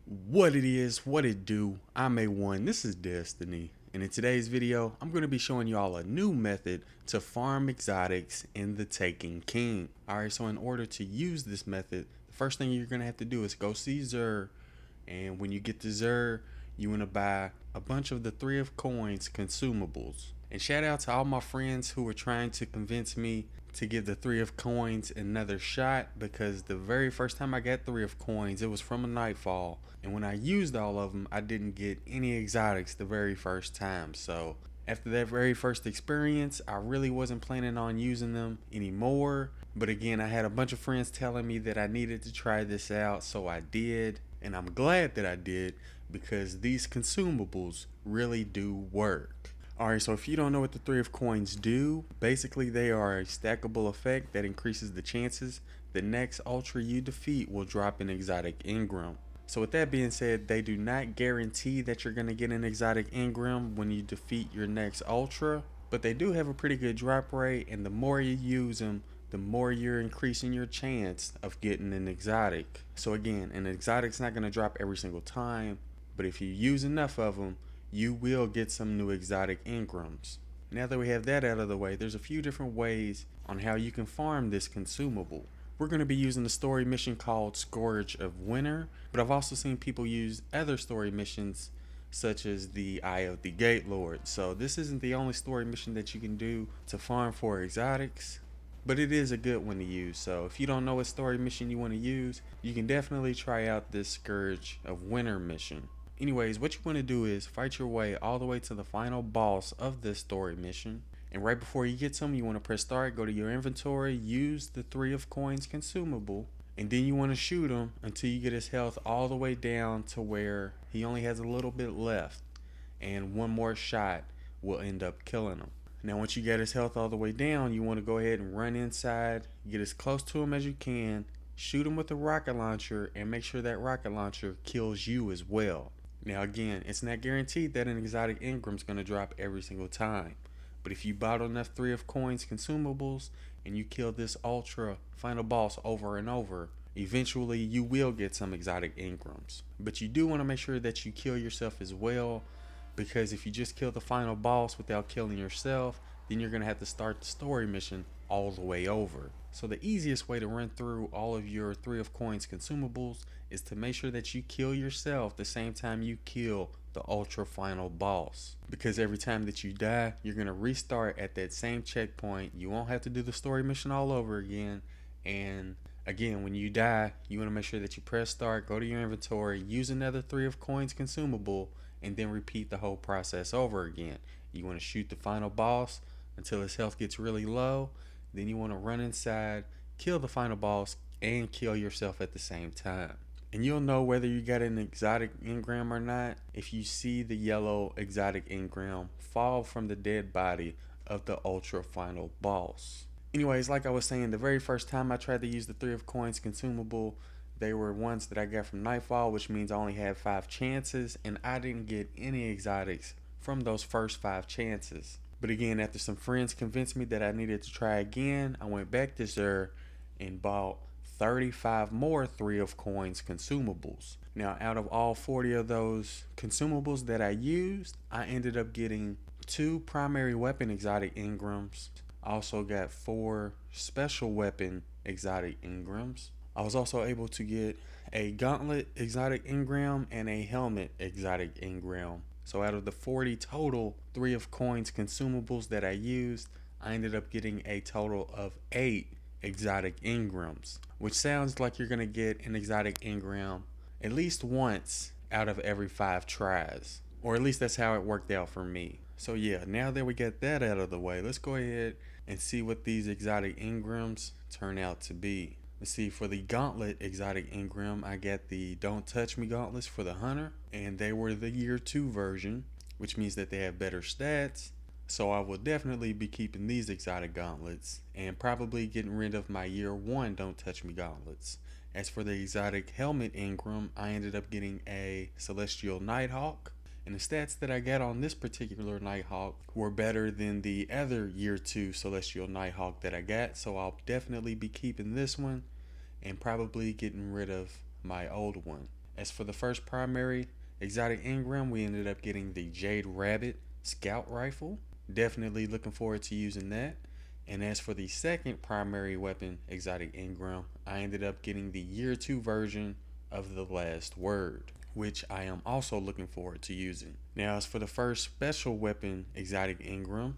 What it is, what it do, I'm A1, this is Destiny, and in today's video, I'm going to be showing y'all a new method to farm exotics in the Taken King. Alright, so in order to use this method, the first thing you're going to have to do is go see Xur, and when you get to Xur, you want to buy a bunch of the 3 of coins consumables. And shout out to all my friends who were trying to convince me to give the 3 of coins another shot, because the very first time I got 3 of coins, it was from a nightfall, and when I used all of them, I didn't get any exotics the very first time. So after that very first experience, I really wasn't planning on using them anymore. But again, I had a bunch of friends telling me that I needed to try this out, so I did, and I'm glad that I did, because these consumables really do work. Alright, so if you don't know what the 3 of coins do, basically they are a stackable effect that increases the chances the next ultra you defeat will drop an exotic engram. So with that being said, they do not guarantee that you're going to get an exotic engram when you defeat your next ultra, but they do have a pretty good drop rate, and the more you use them, the more you're increasing your chance of getting an exotic. So again, an exotic's not going to drop every single time, but if you use enough of them, you will get some new exotic engrams. Now that we have that out of the way, there's a few different ways on how you can farm this consumable. We're going to be using the story mission called Scourge of Winter, but I've also seen people use other story missions such as the Eye of the Gate Lord. So this isn't the only story mission that you can do to farm for exotics, but it is a good one to use. So if you don't know what story mission you want to use, you can definitely try out this Scourge of Winter mission. Anyways, what you want to do is fight your way all the way to the final boss of this story mission. And right before you get to him, you want to press start, go to your inventory, use the 3 of coins consumable, and then you want to shoot him until you get his health all the way down to where he only has a little bit left. And one more shot will end up killing him. Now once you get his health all the way down, you want to go ahead and run inside, get as close to him as you can, shoot him with a rocket launcher, and make sure that rocket launcher kills you as well. Now again, it's not guaranteed that an exotic engram is going to drop every single time, but if you bought enough 3 of coins consumables and you kill this ultra final boss over and over, eventually you will get some exotic engrams. But you do want to make sure that you kill yourself as well, because if you just kill the final boss without killing yourself, then you're going to have to start the story mission all the way over. So the easiest way to run through all of your 3 of coins consumables is to make sure that you kill yourself the same time you kill the ultra final boss, because every time that you die, you're going to restart at that same checkpoint. You won't have to do the story mission all over again. And again, when you die, you want to make sure that you press start, go to your inventory, use another 3 of coins consumable, and then repeat the whole process over again. You want to shoot the final boss until his health gets really low. Then you want to run inside, kill the final boss, and kill yourself at the same time. And you'll know whether you got an exotic engram or not if you see the yellow exotic engram fall from the dead body of the ultra final boss. Anyways, like I was saying, the very first time I tried to use the 3 of coins consumable, they were ones that I got from Nightfall, which means I only had 5 chances, and I didn't get any exotics from those first 5 chances. But again, after some friends convinced me that I needed to try again, I went back to Xur and bought 35 more 3 of coins consumables. Now out of all 40 of those consumables that I used, I ended up getting 2 primary weapon exotic engrams. I also got 4 special weapon exotic engrams. I was also able to get a gauntlet exotic engram and a helmet exotic engram. So out of the 40 total 3 of coins consumables that I used, I ended up getting a total of 8 exotic engrams, which sounds like you're going to get an exotic engram at least once out of every 5 tries, or at least that's how it worked out for me. So yeah, now that we get that out of the way, let's go ahead and see what these exotic engrams turn out to be. Let's see, for the gauntlet exotic engram, I got the Don't Touch Me gauntlets for the hunter, and they were the year 2 version, which means that they have better stats. So I will definitely be keeping these exotic gauntlets and probably getting rid of my year 1 Don't Touch Me gauntlets. As for the exotic helmet engram, I ended up getting a Celestial Nighthawk, and the stats that I got on this particular Nighthawk were better than the other year 2 Celestial Nighthawk that I got, so I'll definitely be keeping this one and probably getting rid of my old one. As for the first primary exotic engram, we ended up getting the Jade Rabbit Scout Rifle. Definitely looking forward to using that. And as for the second primary weapon exotic engram, I ended up getting the Year 2 version of the Last Word, which I am also looking forward to using. Now, as for the first special weapon exotic engram,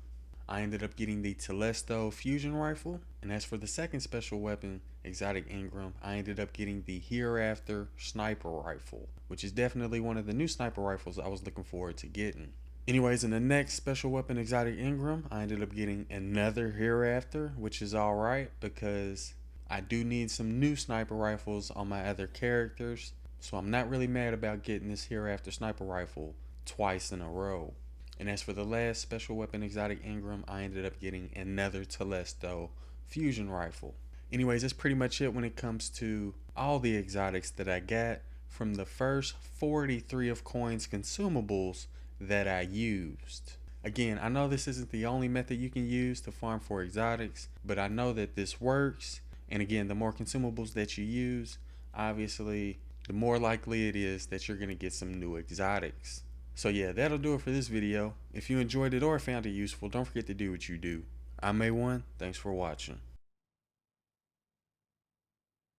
I ended up getting the Telesto Fusion Rifle. And as for the second special weapon exotic engram, I ended up getting the Hereafter Sniper Rifle, which is definitely one of the new sniper rifles I was looking forward to getting. Anyways, in the next special weapon exotic engram, I ended up getting another Hereafter, which is alright because I do need some new sniper rifles on my other characters. So I'm not really mad about getting this Hereafter sniper rifle twice in a row. And as for the last special weapon exotic engram, I ended up getting another Telesto Fusion Rifle. Anyways, that's pretty much it when it comes to all the exotics that I got from the first 43 of coins consumables that I used. Again, I know this isn't the only method you can use to farm for exotics, but I know that this works. And again, the more consumables that you use, obviously, the more likely it is that you're going to get some new exotics. So yeah, that'll do it for this video. If you enjoyed it or found it useful, don't forget to do what you do. I'm A1, thanks for watching.